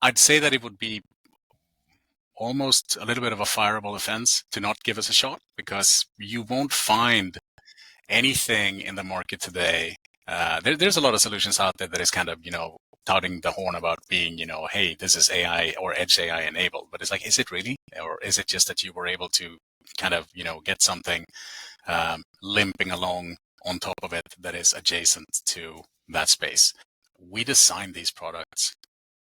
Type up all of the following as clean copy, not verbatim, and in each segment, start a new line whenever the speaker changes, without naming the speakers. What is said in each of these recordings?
I'd say that it would be almost a little bit of a fireable offense to not give us a shot, because you won't find anything in the market today. There's a lot of solutions out there that is kind of, touting the horn about being, hey, this is AI or edge AI enabled. But it's like, is it really? Or is it just that you were able to kind of, get something limping along on top of it that is adjacent to that space? We designed these products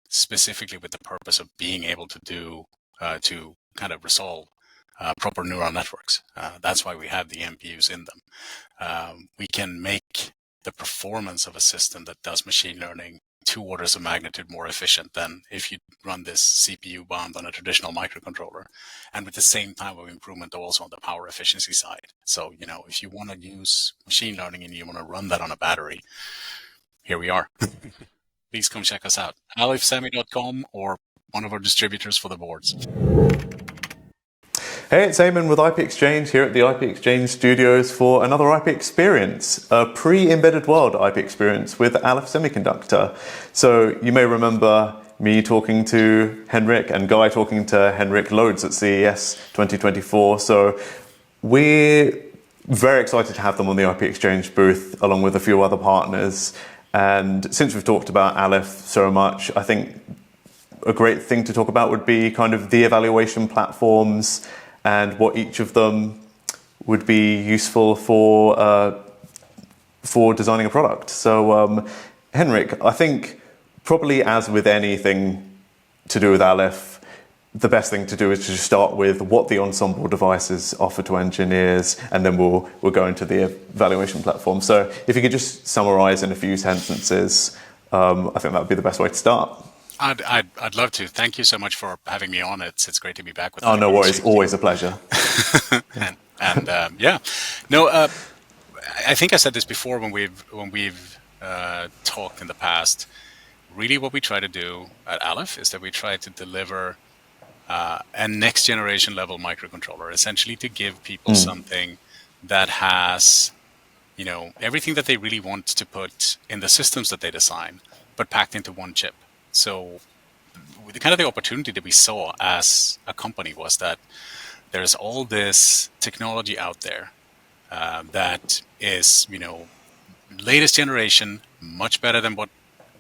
specifically with the purpose of being able to do, to kind of resolve proper neural networks. That's why we have the MPUs in them. We can make the performance of a system that does machine learning 2 orders of magnitude more efficient than if you run this CPU bound on a traditional microcontroller, and with the same type of improvement also on the power efficiency side. So, if you want to use machine learning and you want to run that on a battery, here we are. Please come check us out. alifsemi.com or one of our distributors for the boards.
Hey, it's Eamon with ipXchange here at the ipXchange studios for another ipXperience, a pre-embedded world ipXperience with Alif Semiconductor. So you may remember me talking to Henrik and Guy talking to Henrik loads at CES 2024. So we're very excited to have them on the ipXchange booth along with a few other partners. And since we've talked about Alif so much, I think a great thing to talk about would be kind of the evaluation platforms and what each of them would be useful for designing a product. So, Henrik, I think probably as with anything to do with Alif, the best thing to do is to just start with what the Ensemble devices offer to engineers, and then we'll go into the evaluation platform. So, if you could just summarize in a few sentences, I think that would be the best way to start.
I'd love to. Thank you so much for having me on. It's great to be back with you.
Oh, no worries. Always a pleasure.
I think I said this before when we've talked in the past. Really, what we try to do at Alif is that we try to deliver a next generation level microcontroller, essentially to give people something that has, everything that they really want to put in the systems that they design, but packed into one chip. So the opportunity that we saw as a company was that there's all this technology out there that is, latest generation, much better than what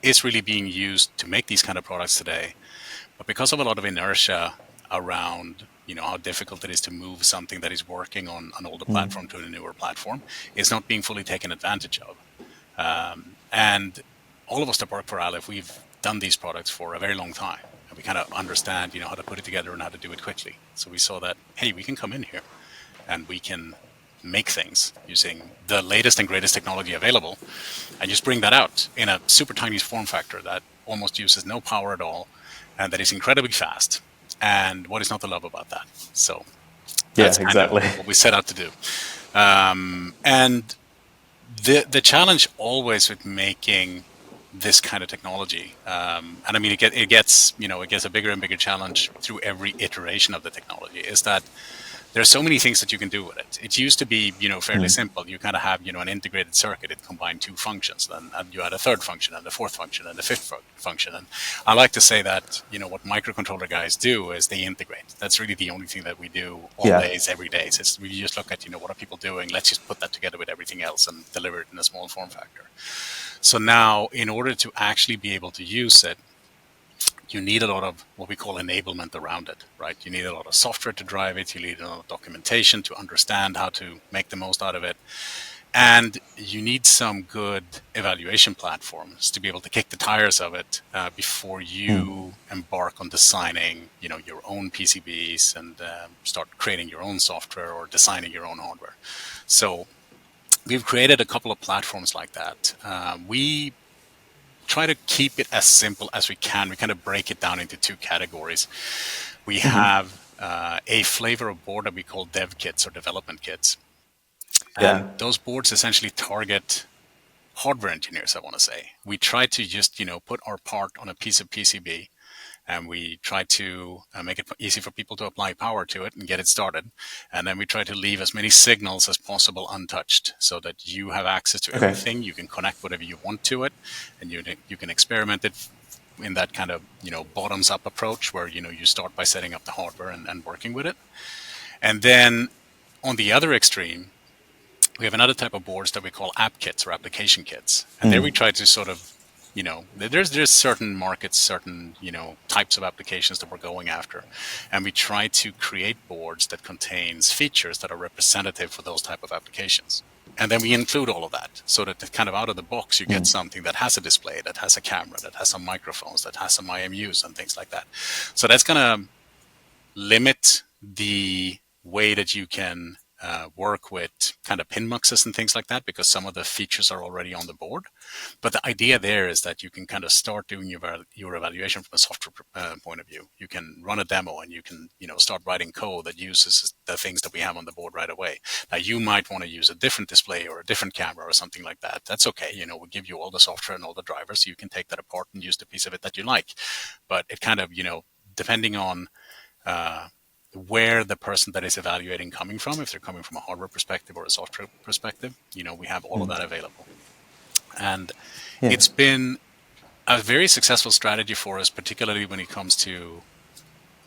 is really being used to make these kind of products today. But because of a lot of inertia around, how difficult it is to move something that is working on an older platform to a newer platform, it's not being fully taken advantage of. And all of us that work for Alif, we've done these products for a very long time, and we kind of understand, how to put it together and how to do it quickly. So we saw that, hey, we can come in here and we can make things using the latest and greatest technology available, and just bring that out in a super tiny form factor that almost uses no power at all, and that is incredibly fast. And what is not to love about that? So that's exactly kind of what we set out to do. And the challenge always with making this kind of technology, and I mean, it gets a bigger and bigger challenge through every iteration of the technology, is that there's so many things that you can do with it. It used to be, fairly simple. You kind of have, an integrated circuit. It combined 2 functions, and you had a third function and a fourth function and a fifth function. And I like to say that, what microcontroller guys do is they integrate. That's really the only thing that we do all days, every day. So we just look at, what are people doing? Let's just put that together with everything else and deliver it in a small form factor. So now, in order to actually be able to use it, you need a lot of what we call enablement around it, right? You need a lot of software to drive it. You need a lot of documentation to understand how to make the most out of it. And you need some good evaluation platforms to be able to kick the tires of it before you embark on designing, your own PCBs and start creating your own software or designing your own hardware. So we've created a couple of platforms like that. We try to keep it as simple as we can. We kind of break it down into 2 categories. We have a flavor of board that we call dev kits or development kits. And those boards essentially target hardware engineers, I want to say. We try to just, put our part on a piece of PCB, and we try to make it easy for people to apply power to it and get it started. And then we try to leave as many signals as possible untouched, so that you have access to everything. You can connect whatever you want to it, and you can experiment it in that kind of, bottoms up approach where, you start by setting up the hardware and working with it. And then on the other extreme, we have another type of boards that we call app kits or application kits. And there we try to sort of, there's certain markets, certain, types of applications that we're going after. And we try to create boards that contains features that are representative for those type of applications. And then we include all of that so that kind of out of the box, you get something that has a display, that has a camera, that has some microphones, that has some IMUs and things like that. So that's going to limit the way that you can work with kind of pin muxes and things like that, because some of the features are already on the board. But the idea there is that you can kind of start doing your evaluation from a software point of view. You can run a demo and you can, start writing code that uses the things that we have on the board right away. Now, you might want to use a different display or a different camera or something like that. That's okay. We'll give you all the software and all the drivers, so you can take that apart and use the piece of it that you like. But it kind of, depending on where the person that is evaluating coming from, if they're coming from a hardware perspective or a software perspective, we have all of that available. And it's been a very successful strategy for us, particularly when it comes to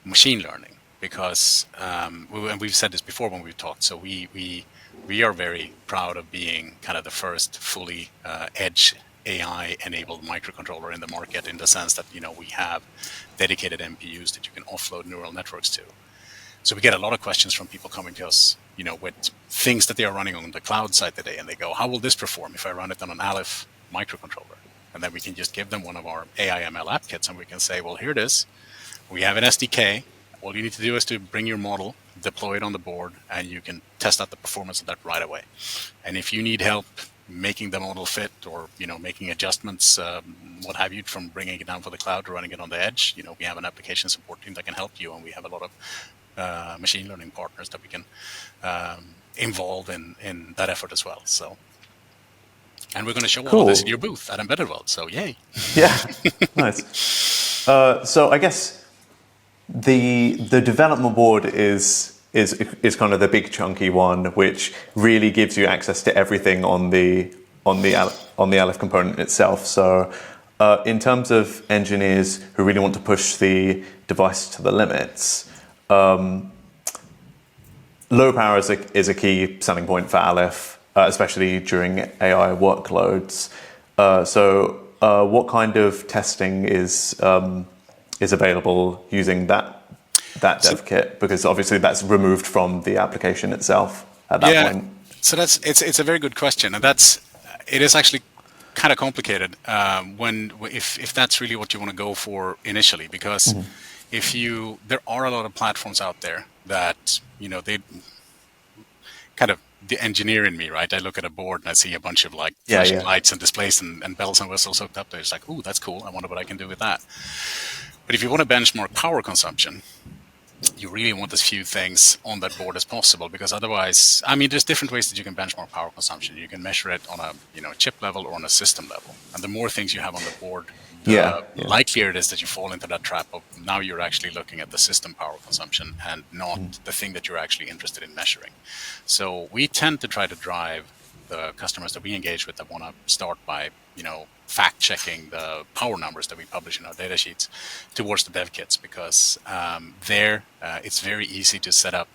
machine learning, because and we've said this before when we've talked. So we are very proud of being kind of the first fully edge AI-enabled microcontroller in the market, in the sense that we have dedicated MPUs that you can offload neural networks to. So we get a lot of questions from people coming to us, with things that they are running on the cloud side today, and they go, "How will this perform if I run it on an Alif microcontroller?" And then we can just give them one of our AI/ML app kits, and we can say, "Well, here it is. We have an SDK. All you need to do is to bring your model, deploy it on the board, and you can test out the performance of that right away. And if you need help making the model fit, or making adjustments, what have you, from bringing it down for the cloud to running it on the edge, we have an application support team that can help you, and we have a lot of machine learning partners that we can involve in that effort as well." So, and we're going to show all of this in your booth at Embedded World. So, yay!
Yeah, nice. So I guess the development board is kind of the big chunky one, which really gives you access to everything on the Alif component itself. So in terms of engineers who really want to push the device to the limits, low power is a key selling point for Alif, especially during AI workloads. So what kind of testing is available using that dev kit? Because obviously that's removed from the application itself at that point.
So it's a very good question, and it is actually kind of complicated if that's really what you want to go for initially, because there are a lot of platforms out there that they kind of, the engineer in me, right? I look at a board and I see a bunch of flashing lights and displays and bells and whistles hooked up there. It's like, "Ooh, that's cool. I wonder what I can do with that." But if you want to benchmark power consumption, you really want as few things on that board as possible, because otherwise, there's different ways that you can benchmark power consumption. You can measure it on a chip level or on a system level, and the more things you have on the board, the likelier it is that you fall into that trap of now you're actually looking at the system power consumption and not the thing that you're actually interested in measuring. So we tend to try to drive the customers that we engage with that want to start by fact checking the power numbers that we publish in our data sheets towards the dev kits, because it's very easy to set up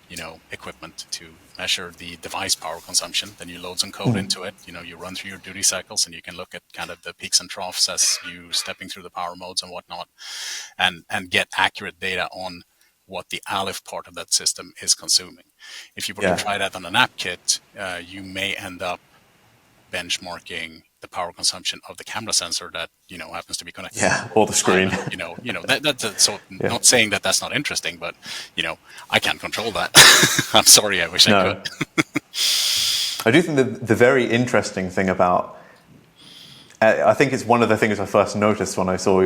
equipment to measure the device power consumption. Then you load some code into it, you run through your duty cycles, and you can look at kind of the peaks and troughs as you stepping through the power modes and whatnot, and get accurate data on what the Alif part of that system is consuming. If you were to try that on an app kit, you may end up benchmarking the power consumption of the camera sensor that happens to be connected.
Or the screen.
Not saying that that's not interesting, but I can't control that. I'm sorry, I wish I could.
I do think the very interesting thing about, I think it's one of the things I first noticed when I saw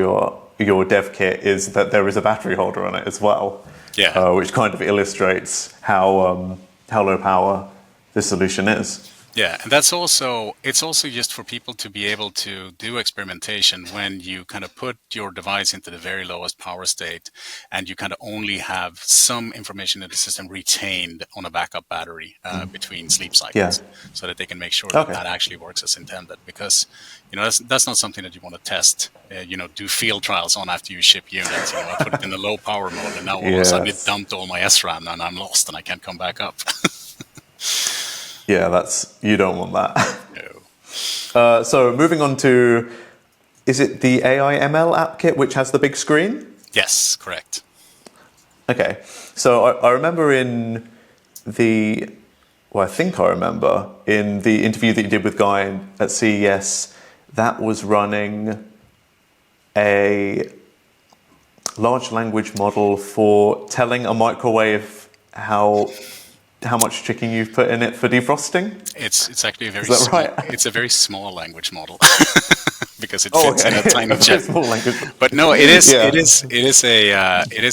your dev kit, is that there is a battery holder on it as well. Which kind of illustrates how low power this solution is.
Yeah, and it's also just for people to be able to do experimentation when you kind of put your device into the very lowest power state, and you kind of only have some information in the system retained on a backup battery between sleep
Yeah.
cycles, so that they can make sure that
Okay.
that actually works as intended. Because that's not something that you want to test. Do field trials on after you ship units. I put it in the low power mode, and now all of a sudden it
Yes.
dumped all my SRAM, and I'm lost, and I can't come back up.
Yeah, that's you don't want that.
No.
So moving on to, is it the AI ML app kit which has the big screen?
Yes, correct.
Okay. So I remember in the, well, I think I remember in the interview that you did with Guy at CES, that was running a large language model for telling a microwave how much chicken you've put in it for defrosting.
It's actually a very
Is that
small.
right?
It's a very small language model because it
Oh,
fits in
okay.
a tiny
A very
chip.
small language.
But no, it is
Yeah.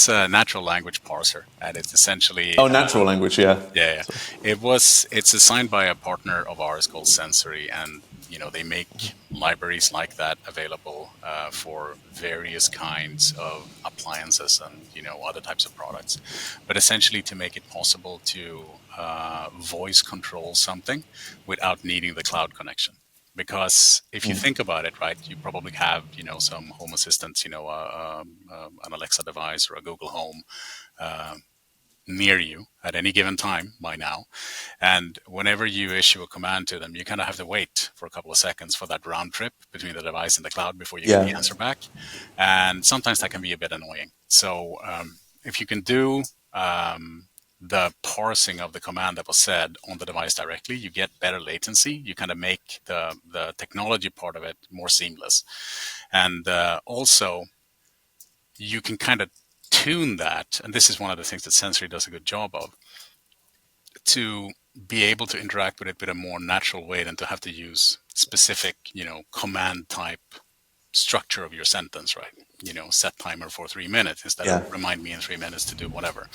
a natural language parser, and it's essentially
Oh, natural language. Yeah.
yeah, yeah. It's assigned by a partner of ours called Sensory, and they make libraries like that available for various kinds of appliances and other types of products. But essentially, to make it possible to voice control something without needing the cloud connection. Because if you think about it, right, you probably have some home assistants, an Alexa device or a Google Home. Near you at any given time by now. And whenever you issue a command to them, you kind of have to wait for a couple of seconds for that round trip between the device and the cloud before you get the
Yeah.
answer back. And sometimes that can be a bit annoying. So if you can do the parsing of the command that was said on the device directly, you get better latency. You kind of make the technology part of it more seamless. And also, you can kind of tune that, and this is one of the things that Sensory does a good job of, to be able to interact with it with a more natural way than to have to use specific, command type structure of your sentence, right? Set timer for 3 minutes instead
Yeah.
of remind me in 3 minutes to do whatever,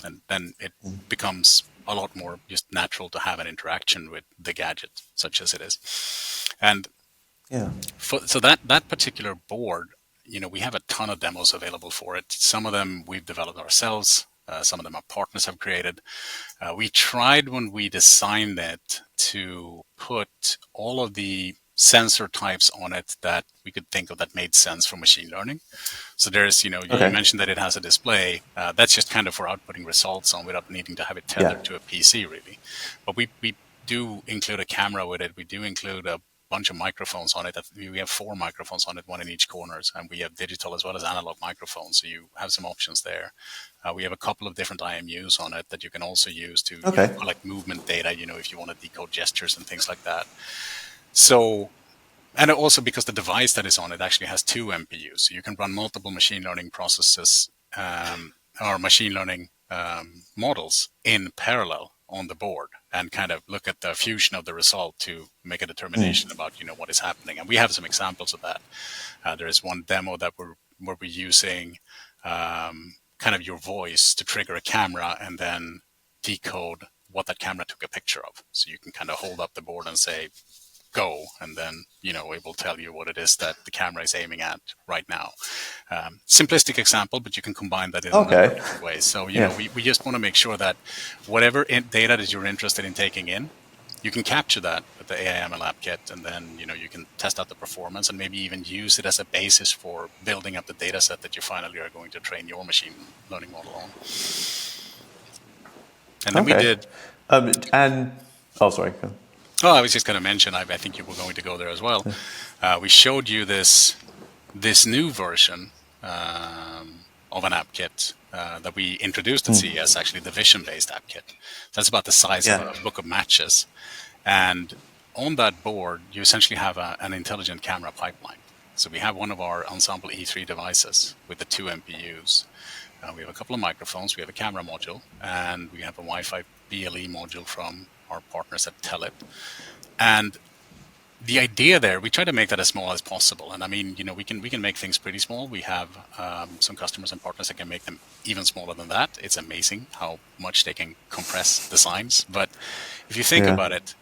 and then it becomes a lot more just natural to have an interaction with the gadget, such as it is. And
Yeah.
so that particular board, we have a ton of demos available for it. Some of them we've developed ourselves. Some of them our partners have created. We tried when we designed it to put all of the sensor types on it that we could think of that made sense for machine learning. So there's, you
Okay.
mentioned that it has a display. That's just kind of for outputting results on without needing to have it
Yeah.
tethered to a PC, really. But we do include a camera with it. We do include a bunch of microphones on it. We have 4 microphones on it, one in each corners, and we have digital as well as analog microphones. So you have some options there. We have a couple of different IMUs on it that you can also use to
Okay.
collect movement data. If you want to decode gestures and things like that. So, and also because the device that is on it actually has 2 MPUs, so you can run multiple machine learning processes or machine learning models in parallel on the board and kind of look at the fusion of the result to make a determination about what is happening. And we have some examples of that. There is one demo that we're using kind of your voice to trigger a camera and then decode what that camera took a picture of. So you can kind of hold up the board and say, go, and then it will tell you what it is that the camera is aiming at right now. Simplistic example, but you can combine that in a number of different ways. So we just want to make sure that whatever data that you're interested in taking in, you can capture that with the AI/ML app kit, and then you can test out the performance and maybe even use it as a basis for building up the data set that you finally are going to train your machine learning model on. And then we did.
Oh, sorry.
Oh, I was just going to mention. I think you were going to go there as well. We showed you this new version of an app kit that we introduced at CES. Actually, the vision-based app kit. That's about the size of a book of matches, and on that board, you essentially have an intelligent camera pipeline. So we have one of our Ensemble E3 devices with the 2 MPUs. We have a couple of microphones, we have a camera module, and we have a Wi-Fi BLE module from our partners at Telit. And the idea there, we try to make that as small as possible. And I mean, we can make things pretty small. We have some customers and partners that can make them even smaller than that. It's amazing how much they can compress designs. But if you think
Yeah.
about it,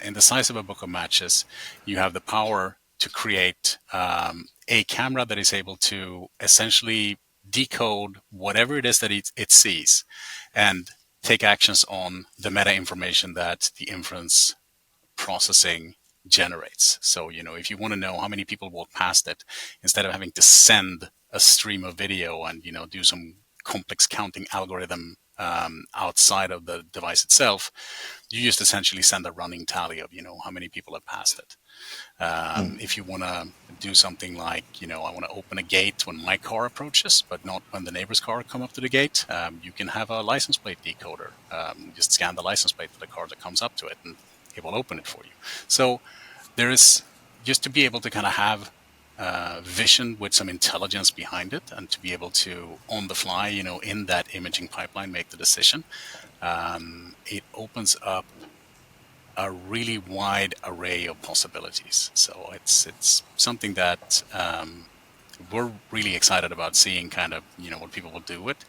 in the size of a book of matches, you have the power to create a camera that is able to essentially decode whatever it is that it sees and take actions on the meta information that the inference processing generates. So, if you want to know how many people walk past it, instead of having to send a stream of video and, do some complex counting algorithm outside of the device itself, you just essentially send a running tally of, how many people have passed it. If you want to do something like, I want to open a gate when my car approaches, but not when the neighbor's car come up to the gate, you can have a license plate decoder. Just scan the license plate for the car that comes up to it, and it will open it for you. So there is, just to be able to kind of have vision with some intelligence behind it, and to be able to, on the fly, in that imaging pipeline, make the decision. It opens up a really wide array of possibilities. So it's something that we're really excited about seeing, kind of, what people will do with.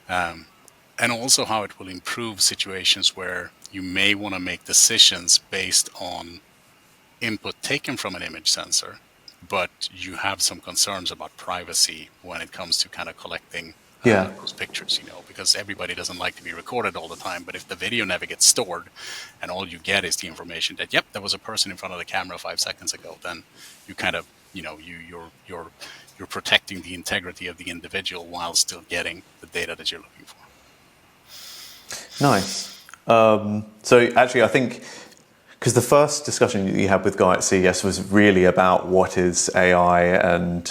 And also how it will improve situations where you may want to make decisions based on input taken from an image sensor, but you have some concerns about privacy when it comes to kind of collecting
Yeah.
those pictures, because everybody doesn't like to be recorded all the time. But if the video never gets stored and all you get is the information that, yep, there was a person in front of the camera 5 seconds ago, then you kind of, you're protecting the integrity of the individual while still getting the data that you're looking for.
Nice. So actually, I think, because the first discussion you had with Guy at CES was really about what is AI, and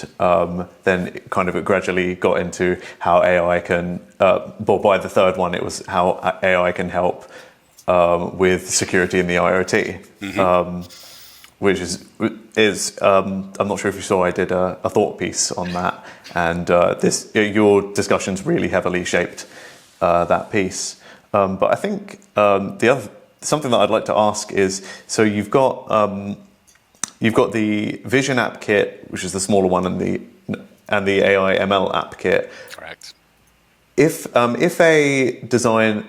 then it kind of gradually got into how AI can, well, by the third one, it was how AI can help with security in the IoT, which is I'm not sure if you saw, I did a thought piece on that, and your discussions really heavily shaped that piece. But I think something that I'd like to ask is, so you've got the Vision App Kit, which is the smaller one, and the AI ML App Kit.
Correct.
If a designer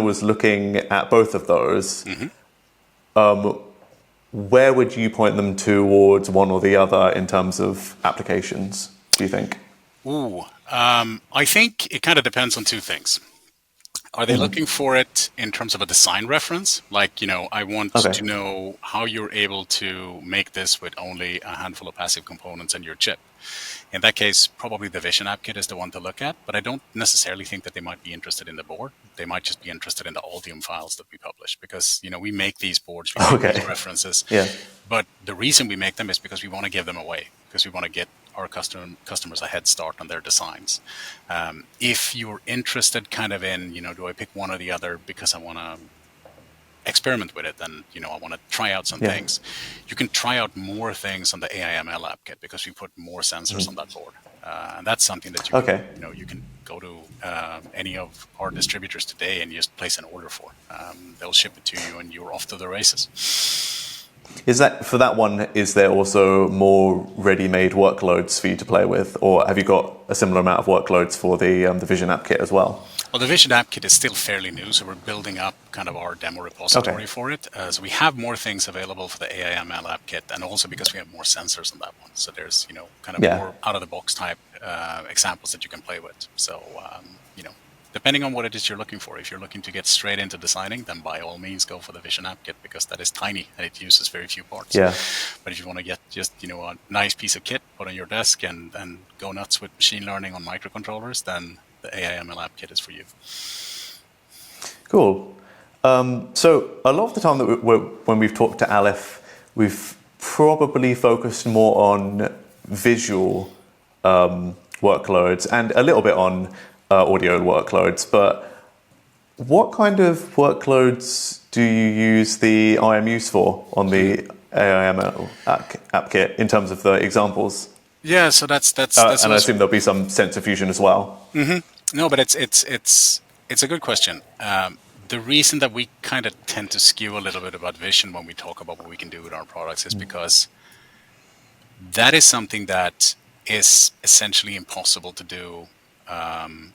was looking at both of those, where would you point them towards, one or the other, in terms of applications, do you think?
I think it kind of depends on two things. Are they looking for it in terms of a design reference? Like, I want to know how you're able to make this with only a handful of passive components and your chip. In that case, probably the Vision App Kit is the one to look at, but I don't necessarily think that they might be interested in the board. They might just be interested in the Altium files that we publish, because, we make these boards, we make these references.
Yeah.
But the reason we make them is because we want to give them away, because we want to get our customers a head start on their designs. If you're interested kind of in, do I pick one or the other because I want to experiment with it, and I want to try out some things, you can try out more things on the AI/ML App Kit, because we put more sensors on that board, and that's something that you can go to any of our distributors today and just place an order for. They'll ship it to you, and you're off to the races.
Is that, for that one, is there also more ready-made workloads for you to play with, or have you got a similar amount of workloads for the Vision App Kit as well?
Well, the Vision App Kit is still fairly new, so we're building up kind of our demo repository for it. So we have more things available for the AI/ML App Kit, and also because we have more sensors on that one. So there's, kind of more out-of-the-box type examples that you can play with. So, depending on what it is you're looking for. If you're looking to get straight into designing, then by all means go for the Vision App Kit, because that is tiny and it uses very few parts.
Yeah.
But if you want to get just, a nice piece of kit put on your desk and go nuts with machine learning on microcontrollers, then the AI/ML App Kit is for you.
Cool. So a lot of the time that when we've talked to Alif, we've probably focused more on visual workloads and a little bit on audio workloads. But what kind of workloads do you use the IMUs for on the AI/ML App Kit in terms of the examples?
Yeah, so that's
and I assume there'll be some sensor fusion as well.
No, but it's a good question. the reason that we kind of tend to skew a little bit about vision when we talk about what we can do with our products is because that is something that is essentially impossible to do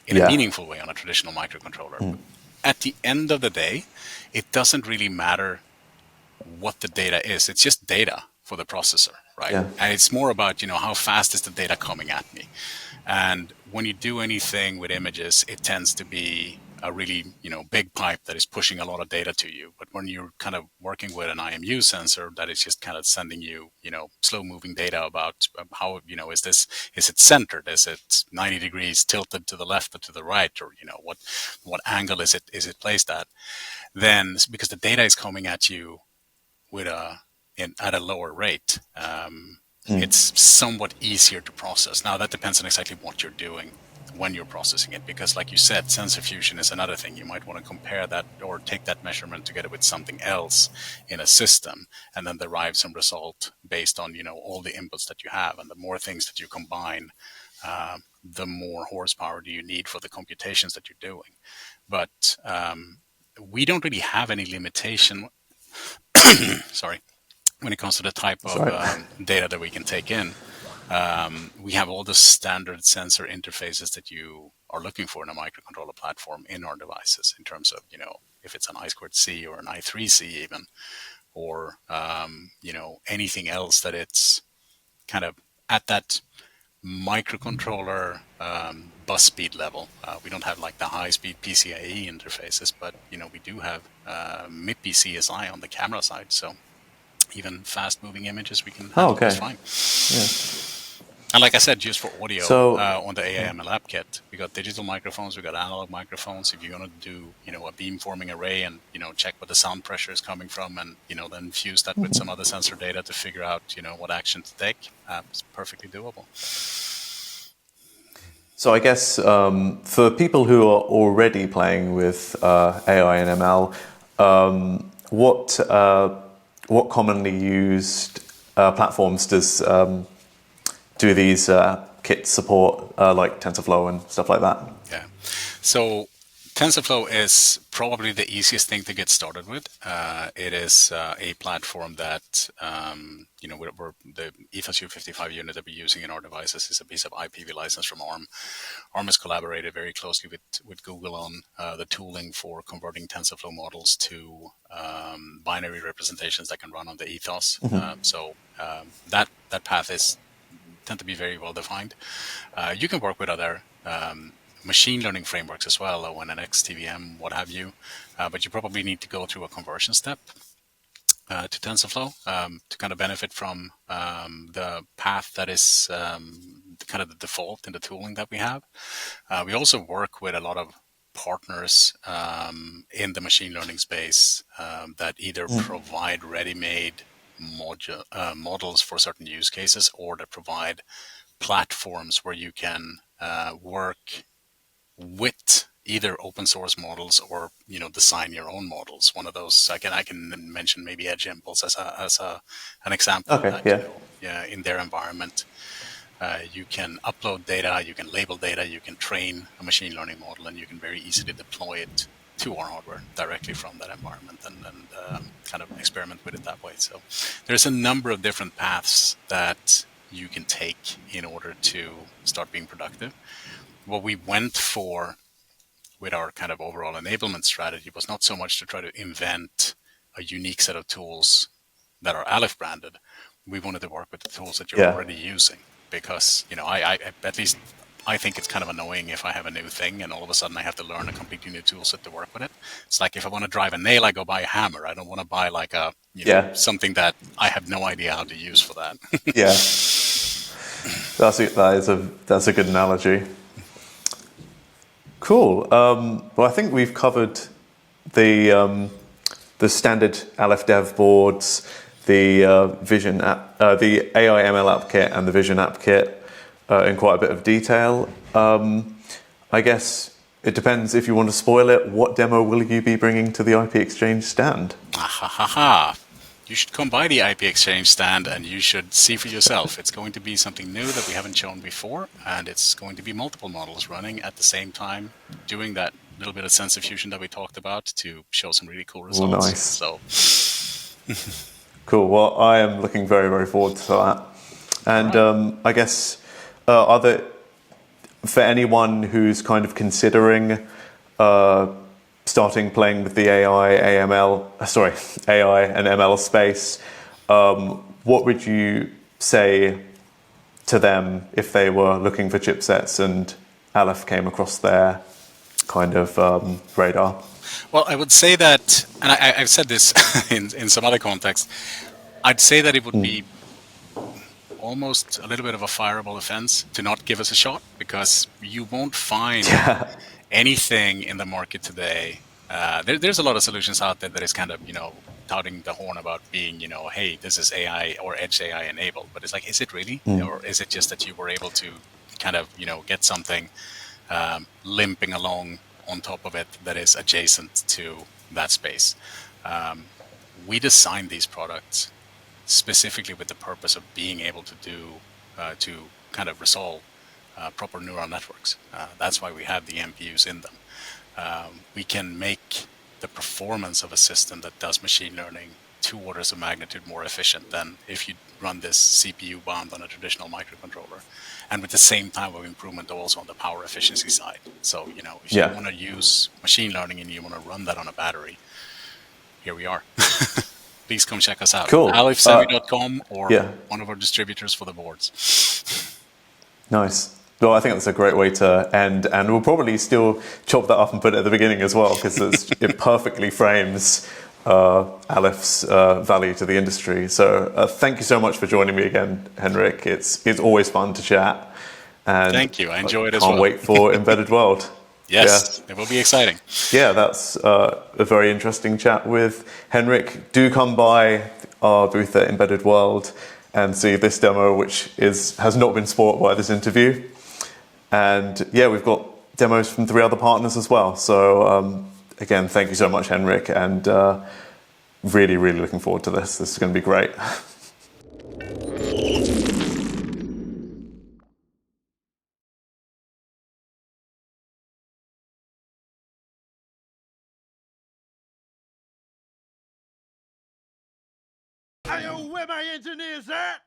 in a
Yeah.
meaningful way on a traditional microcontroller. At the end of the day, it doesn't really matter what the data is. It's just data for the processor, right?
Yeah.
And it's more about, how fast is the data coming at me. And when you do anything with images, it tends to be a really, big pipe that is pushing a lot of data to you. But when you're kind of working with an IMU sensor that is just kind of sending you, slow moving data about how, is it centered? Is it 90 degrees tilted to the left or to the right? Or, what angle is it placed at? Then because the data is coming at you with at a lower rate, it's somewhat easier to process. Now that depends on exactly what you're doing when you're processing it, because like you said, sensor fusion is another thing. You might want to compare that or take that measurement together with something else in a system and then derive some result based on all the inputs that you have. And the more things that you combine, the more horsepower do you need for the computations that you're doing. But we don't really have any limitation sorry, when it comes to the type of data that we can take in. We have all the standard sensor interfaces that you are looking for in a microcontroller platform in our devices, in terms of, if it's an I2C or an I3C even, or, anything else that it's kind of at that microcontroller bus speed level. We don't have like the high-speed PCIe interfaces, but we do have MIPI CSI on the camera side, so even fast-moving images we can handle just fine.
Yeah.
And like I said, just for audio, on the AIML app kit, we got digital microphones, we got analog microphones. If you're going to do, a beamforming array and, check what the sound pressure is coming from and, then fuse that with some other sensor data to figure out, what action to take, it's perfectly doable.
So I guess for people who are already playing with AI and ML, what commonly used platforms do these kits support, like TensorFlow and stuff like that?
Yeah. So TensorFlow is probably the easiest thing to get started with. It is a platform that, we're the EFSU55 unit that we're using in our devices is a piece of IPv license from ARM. ARM has collaborated very closely with Google on the tooling for converting TensorFlow models to binary representations that can run on the ethos. So that path tend to be very well defined. You can work with other machine learning frameworks as well, ONNX, TVM, what have you, but you probably need to go through a conversion step to TensorFlow to kind of benefit from the path that is kind of the default in the tooling that we have. We also work with a lot of partners in the machine learning space that either provide ready-made models for certain use cases, or that provide platforms where you can work with either open source models or design your own models. One of those I can mention maybe Edge Impulse as an example.
Okay,
in their environment, you can upload data, you can label data, you can train a machine learning model, and you can very easily deploy it to our hardware directly from that environment and kind of experiment with it that way. So there's a number of different paths that you can take in order to start being productive. What we went for with our kind of overall enablement strategy was not so much to try to invent a unique set of tools that are Alif branded. We wanted to work with the tools that you're already using, because, I at least I think it's kind of annoying if I have a new thing and all of a sudden I have to learn a completely new tool set to work with it. It's like if I want to drive a nail, I go buy a hammer. I don't want to buy like something that I have no idea how to use for that.
Yeah, that's a good analogy. Cool. Well, I think we've covered the standard Alif Dev boards, the Vision app, the AI ML app kit, and the Vision app kit in quite a bit of detail. I guess it depends if you want to spoil it. What demo will you be bringing to the ipXchange stand?
You should come by the ipXchange stand and you should see for yourself. It's going to be something new that we haven't shown before, and it's going to be multiple models running at the same time, doing that little bit of sensor fusion that we talked about to show some really cool
Oh,
results.
nice.
So
Cool. Well, I am looking very, very forward to that. And
right.
I guess for anyone who's kind of considering starting playing with the AI and ML space, what would you say to them if they were looking for chipsets and Aleph came across their kind of radar?
Well, I would say that, and I've said this in some other context, I'd say that it would be almost a little bit of a fireable offense to not give us a shot, because you won't find
Yeah.
anything in the market today. There's a lot of solutions out there that is kind of, touting the horn about being, hey, this is AI or edge AI enabled. But it's like, is it really? Or is it just that you were able to kind of, get something limping along on top of it that is adjacent to that space? We designed these products specifically with the purpose of being able to do to kind of resolve proper neural networks. That's why we have the MPUs in them. We can make the performance of a system that does machine learning 2 orders of magnitude more efficient than if you run this CPU bound on a traditional microcontroller, and with the same type of improvement also on the power efficiency side. So, if you
Yeah.
want to use machine learning and you want to run that on a battery, here we are. Please come check us out.
Cool.
alifsemi.com or
Yeah.
one of our distributors for the boards.
Nice. Well, I think that's a great way to end, and we'll probably still chop that up and put it at the beginning as well, because it perfectly frames Alif's value to the industry. So thank you so much for joining me again, Henrik. It's always fun to chat, and
Thank you. I
I
enjoy it as
can't
well.
wait for Embedded World. Yeah.
Yes, it will be exciting.
Yeah, that's a very interesting chat with Henrik. Do come by our booth at Embedded World and see this demo, which has not been spoiled by this interview. And yeah, we've got demos from 3 other partners as well. So again, thank you so much, Henrik, and really, really looking forward to this. This is going to be great.
Hey, yo, where my engineers at?